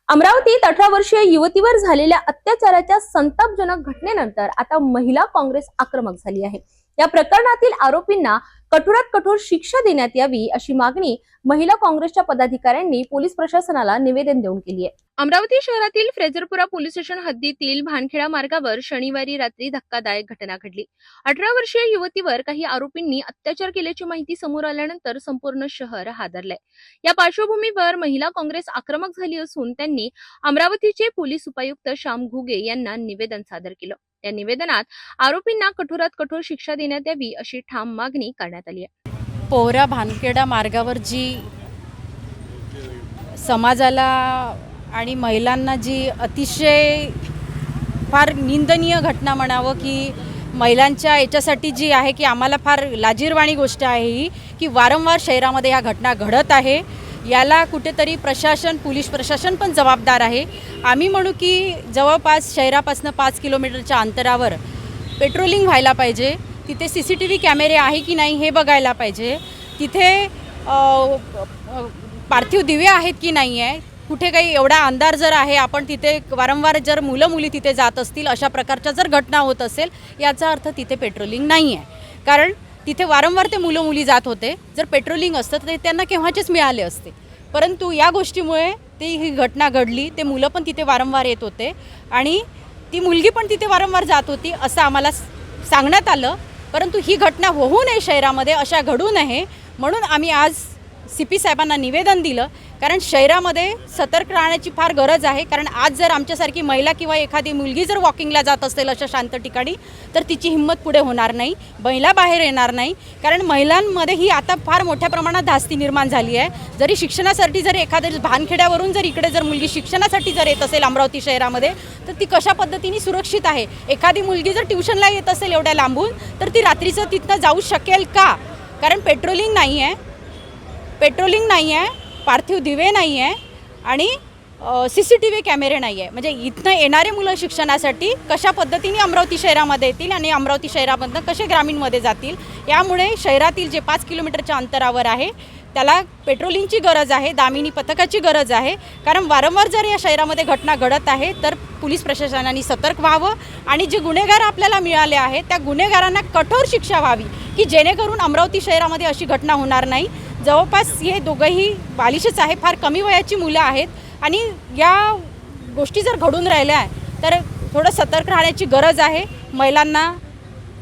अमरावतीत 18 वर्षीय युवतीवर झालेल्या अत्याचाराच्या संतापजनक घटनेनंतर आता महिला काँग्रेस आक्रमक झाली आहे। या प्रकरणातील आरोपींना कठोरात कठोर शिक्षा देण्यात यावी अशी मागणी महिला काँग्रेसच्या पदाधिकाऱ्यांनी पोलीस प्रशासनाला निवेदन देऊन केली आहे। अमरावती शहरातील फ्रेजरपुरा पोलीस स्टेशन हद्दीतील भानखेडा मार्गावर शनिवारी रात्री धक्कादायक घटना घडली। 18 वर्षीय युवतीवर काही आरोपींनी अत्याचार केल्याची माहिती समोर आल्यानंतर संपूर्ण शहर हादरलंय। या पार्श्वभूमीवर महिला काँग्रेस आक्रमक झाली असून त्यांनी अमरावतीचे पोलीस उपायुक्त श्याम घुगे यांना निवेदन सादर केलं। या निवेदनात आरोपींना कठोरात कठोर शिक्षा देण्यात यावी अशी ठाम मागणी करण्यात आली आहे। पोहरा भानखेडा मार्गावर जी समाजाला आणि महिलांना जी अतिशय फार निंदनीय घटना म्हणावं की महिलांच्या याच्यासाठी जी आहे की आम्हाला फार लाजिरवाणी गोष्ट आहे ही की वारंवार शहरामध्ये ह्या घटना घडत आहे। याला कुठेतरी प्रशासन, पोलीस प्रशासन पण जबाबदार आहे। आम्ही म्हणू की जवळपास शहरापासून 5 किलोमीटरच्या अंतरावर पेट्रोलिंग व्हायला पाहिजे। तिथे CCTV कॅमेरे आहे की नाही हे बघायला पाहिजे। तिथे पार्थिव दिवे आहेत की नाही आहे, कुठे काही एवढा अंधार जर आहे, आपण तिथे वारंवार जर मुलं मुली तिथे जात असतील, अशा प्रकारच्या जर घटना होत असेल, याचा अर्थ तिथे पेट्रोलिंग नाही आहे। कारण तिथे वारंवार ते मुलं मुली जात होते। जर पेट्रोलिंग असतं तर त्यांना केव्हाचेच मिळाले असते, परंतु या गोष्टीमुळे ही घटना घडली। ते मुलं पण तिथे वारंवार येत होते आणि ती मुलगी पण तिथे वारंवार जात होती असं आम्हाला सांगण्यात आलं। परंतु ही घटना होऊ नये, शहरामध्ये अशा घडू नये म्हणून आम्ही आज CP साहेबांना निवेदन दिलं। कारण शहरामध्ये सतर्क राहण्याची फार गरज आहे। कारण आज जर आमच्यासारखी महिला किंवा एखादी मुलगी जर वॉकिंगला जात असेल अशा शांत ठिकाणी, तर तिची हिंमत पुढे होणार नाही, महिला बाहेर येणार नाही। कारण महिलांमध्ये ही आता फार मोठ्या प्रमाणात धास्ती निर्माण झाली आहे। जरी शिक्षणासाठी जर एखाद्या भानखेड्यावरून जर इकडे जर मुलगी शिक्षणासाठी जर येत असेल अमरावती शहरामध्ये, तर ती कशा पद्धतीने सुरक्षित आहे। एखादी मुलगी जर ट्युशनला येत असेल एवढ्या लांबून, तर ती रात्रीचं तिथनं जाऊ शकेल का? कारण पेट्रोलिंग नाही आहे, पार्थिव दिवे नाही आहे आणि CCTV कॅमेरे नाही आहे। म्हणजे इथनं येणारे मुलं शिक्षणासाठी कशा पद्धतीने अमरावती शहरामध्ये येतील आणि अमरावती शहरामधनं कसे ग्रामीणमध्ये जातील। यामुळे शहरातील जे 5 किलोमीटरच्या अंतरावर आहे त्याला पेट्रोलिंगची गरज आहे, दामिनी पथकाची गरज आहे। कारण वारंवार जर या शहरामध्ये घटना घडत आहे तर पोलीस प्रशासनाने सतर्क व्हावं आणि जे गुन्हेगार आपल्याला मिळाले आहेत त्या गुन्हेगारांना कठोर शिक्षा व्हावी की जेणेकरून अमरावती शहरामध्ये अशी घटना होणार नाही। जवळपास हे दोघंही बालिशच आहे, फार कमी वयाची मुलं आहेत आणि या गोष्टी जर घडून राहिल्या तर थोडं सतर्क राहण्याची गरज आहे महिलांना।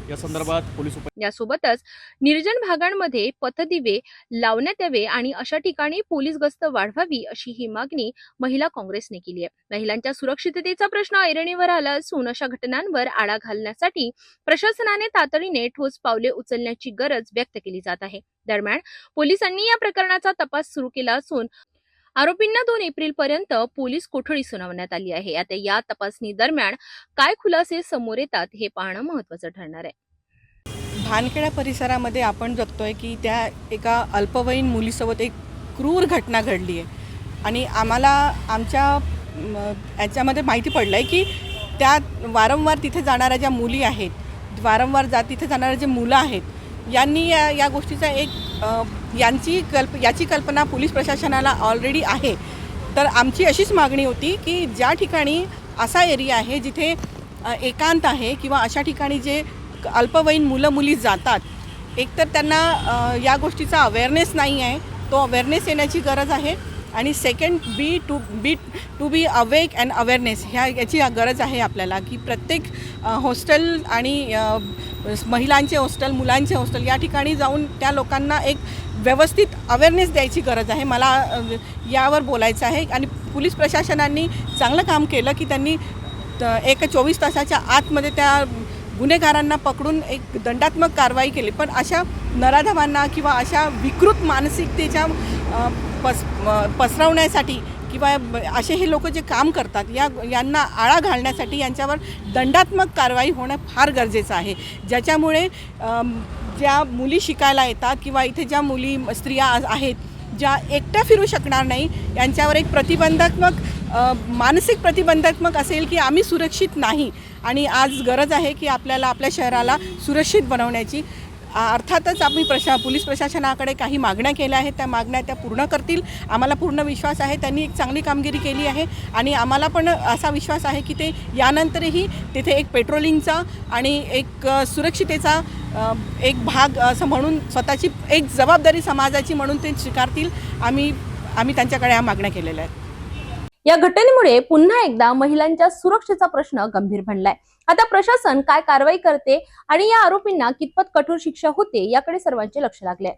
या संदर्भात पोलीस यासोबतच निर्जन भागांमध्ये पथदिवे लावण्यात यावे आणि अशा ठिकाणी पोलीस गस्त वाढवावी अशी ही मागणी महिला काँग्रेसने केली आहे। महिलांच्या सुरक्षिततेचा प्रश्न ऐरणीवर आला असून अशा घटनांवर आळा घालण्यासाठी प्रशासनाने तातडीने ठोस पावले उचलण्याची गरज व्यक्त केली जात आहे। दरम्यान पोलिसांनी या प्रकरणाचा तपास सुरू केला असून आरोपींना 2 एप्रिल पर्यंत पोलीस कोठडी सुनावण्यात आली आहे। आता या तपासणी दरम्यान काय खुलासे समोर येतात हे पाहणं महत्त्वाचं ठरणार आहे। भानखेडा परिसरामध्ये आपण बघतोय की त्या एका अल्पवयीन मुलीसोबत एक क्रूर घटना घडली आहे आणि आम्हाला आमच्या याच्यामध्ये माहिती पडलं आहे की त्या वारंवार तिथे जाणाऱ्या ज्या मुली आहेत, तिथे जाणाऱ्या जे मुलं आहेत, यांनी या गोष्टीचा याची कल्पना पोलीस प्रशासनाला ऑलरेडी आहे। तर आमची अशीच मागणी होती की ज्या ठिकाणी असा एरिया आहे जिथे एकांत आहे किंवा अशा ठिकाणी जे अल्पवयीन मुलं मुली जातात, एकतर त्यांना या गोष्टीचा अवेअरनेस नाही आहे, तो अवेअरनेस येण्याची गरज आहे। आणि second to be awake and awareness याची गरज आहे आपल्याला की प्रत्येक हॉस्टेल आणि महिलांचे हॉस्टेल, मुलांचे हॉस्टेल या ठिकाणी जाऊन त्या लोकांना एक व्यवस्थित अवेअरनेस द्यायची गरज आहे। मला यावर बोलायचं आहे आणि पोलीस प्रशासनाने चांगलं काम केलं की त्यांनी 24 तासाच्या आतमध्ये त्या गुन्हेगारांना पकडून एक दंडात्मक कारवाई केली। पण अशा नराधमांना किंवा अशा विकृत मानसिकतेच्या पसरवण्यासाठी किंवा असे हे लोक जे काम करतात यांना आळा घालण्यासाठी यांच्यावर दंडात्मक कारवाई होणं फार गरजेचं आहे। ज्याच्यामुळे ज्या मुली शिकायला येतात किंवा इथे ज्या मुली स्त्रिया आहेत ज्या एकट्या फिरू शकणार नाही, यांच्यावर एक मानसिक प्रतिबंधात्मक असेल की आम्ही सुरक्षित नाही। आणि आज गरज आहे की आपल्याला आपल्या शहराला सुरक्षित बनवण्याची। अर्थातच आम्ही पोलीस प्रशासनाकडे काही मागण्या केल्या आहेत. त्या मागण्या त्या पूर्ण करतील. आम्हाला पूर्ण विश्वास आहे त्यांनी एक चांगली कामगिरी केली आहे आणि आम्हाला पण असा विश्वास आहे की ते यानंतरही तिथे एक पेट्रोलिंगचा आणि एक सुरक्षितेचा एक भाग असं म्हणून स्वतःची एक जबाबदारी समाजाची म्हणून ते स्वीकारतील. आम्ही त्यांच्याकडे या मागण्या केलेल्या आहेत. या घटनेमुळे पुन्हा एकदा महिलांच्या सुरक्षेचा प्रश्न गंभीर बनलाय. आता प्रशासन काय कारवाई करते आणि या आरोपींना कितपत कठोर शिक्षा होते याकडे सर्वांचे लक्ष लागले.